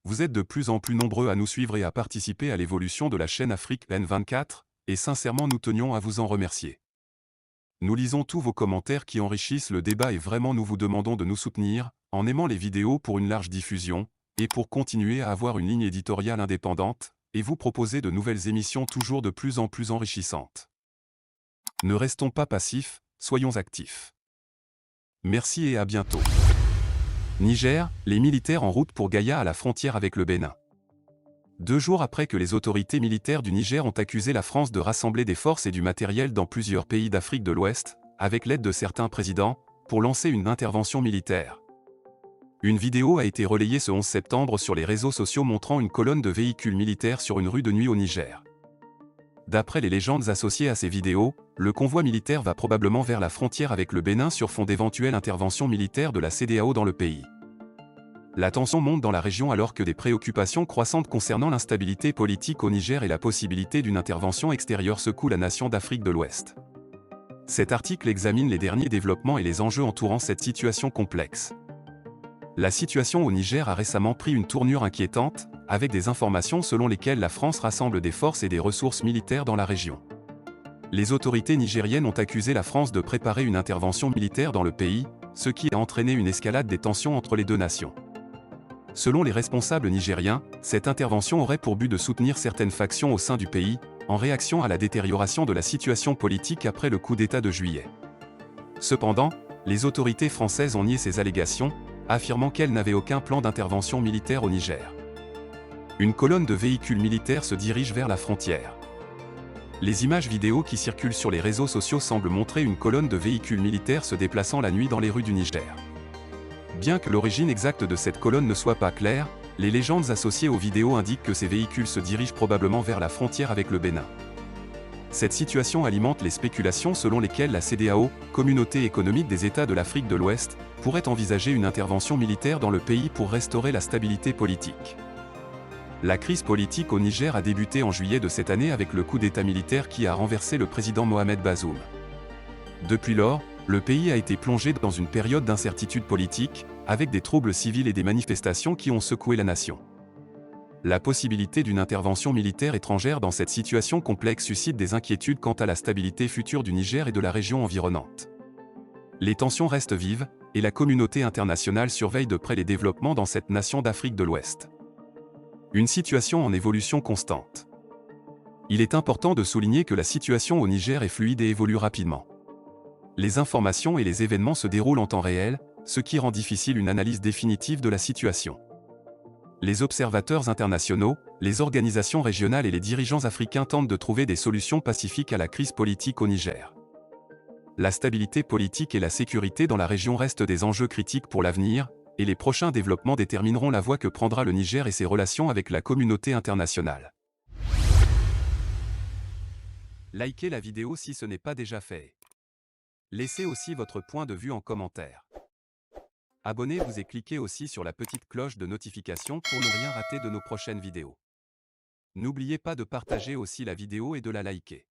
Vous êtes de plus en plus nombreux à nous suivre et à participer à l'évolution de la chaîne Afrique N24, et sincèrement nous tenions à vous en remercier. Nous lisons tous vos commentaires qui enrichissent le débat et vraiment nous vous demandons de nous soutenir, en aimant les vidéos pour une large diffusion, et pour continuer à avoir une ligne éditoriale indépendante, et vous proposer de nouvelles émissions toujours de plus en plus enrichissantes. Ne restons pas passifs, soyons actifs. Merci et à bientôt. Niger, les militaires en route pour Gaïa à la frontière avec le Bénin. 2 jours après que les autorités militaires du Niger ont accusé la France de rassembler des forces et du matériel dans plusieurs pays d'Afrique de l'Ouest, avec l'aide de certains présidents, pour lancer une intervention militaire. Une vidéo a été relayée ce 11 septembre sur les réseaux sociaux montrant une colonne de véhicules militaires sur une rue de nuit au Niger. D'après les légendes associées à ces vidéos, le convoi militaire va probablement vers la frontière avec le Bénin sur fond d'éventuelles interventions militaires de la CEDEAO dans le pays. La tension monte dans la région alors que des préoccupations croissantes concernant l'instabilité politique au Niger et la possibilité d'une intervention extérieure secouent la nation d'Afrique de l'Ouest. Cet article examine les derniers développements et les enjeux entourant cette situation complexe. La situation au Niger a récemment pris une tournure inquiétante, avec des informations selon lesquelles la France rassemble des forces et des ressources militaires dans la région. Les autorités nigériennes ont accusé la France de préparer une intervention militaire dans le pays, ce qui a entraîné une escalade des tensions entre les deux nations. Selon les responsables nigériens, cette intervention aurait pour but de soutenir certaines factions au sein du pays, en réaction à la détérioration de la situation politique après le coup d'État de juillet. Cependant, les autorités françaises ont nié ces allégations, affirmant qu'elles n'avaient aucun plan d'intervention militaire au Niger. Une colonne de véhicules militaires se dirige vers la frontière. Les images vidéo qui circulent sur les réseaux sociaux semblent montrer une colonne de véhicules militaires se déplaçant la nuit dans les rues du Niger. Bien que l'origine exacte de cette colonne ne soit pas claire, les légendes associées aux vidéos indiquent que ces véhicules se dirigent probablement vers la frontière avec le Bénin. Cette situation alimente les spéculations selon lesquelles la CEDEAO, Communauté économique des États de l'Afrique de l'Ouest, pourrait envisager une intervention militaire dans le pays pour restaurer la stabilité politique. La crise politique au Niger a débuté en juillet de cette année avec le coup d'État militaire qui a renversé le président Mohamed Bazoum. Depuis lors, le pays a été plongé dans une période d'incertitude politique, avec des troubles civils et des manifestations qui ont secoué la nation. La possibilité d'une intervention militaire étrangère dans cette situation complexe suscite des inquiétudes quant à la stabilité future du Niger et de la région environnante. Les tensions restent vives, et la communauté internationale surveille de près les développements dans cette nation d'Afrique de l'Ouest. Une situation en évolution constante. Il est important de souligner que la situation au Niger est fluide et évolue rapidement. Les informations et les événements se déroulent en temps réel, ce qui rend difficile une analyse définitive de la situation. Les observateurs internationaux, les organisations régionales et les dirigeants africains tentent de trouver des solutions pacifiques à la crise politique au Niger. La stabilité politique et la sécurité dans la région restent des enjeux critiques pour l'avenir, et les prochains développements détermineront la voie que prendra le Niger et ses relations avec la communauté internationale. Likez la vidéo si ce n'est pas déjà fait. Laissez aussi votre point de vue en commentaire. Abonnez-vous et cliquez aussi sur la petite cloche de notification pour ne rien rater de nos prochaines vidéos. N'oubliez pas de partager aussi la vidéo et de la liker.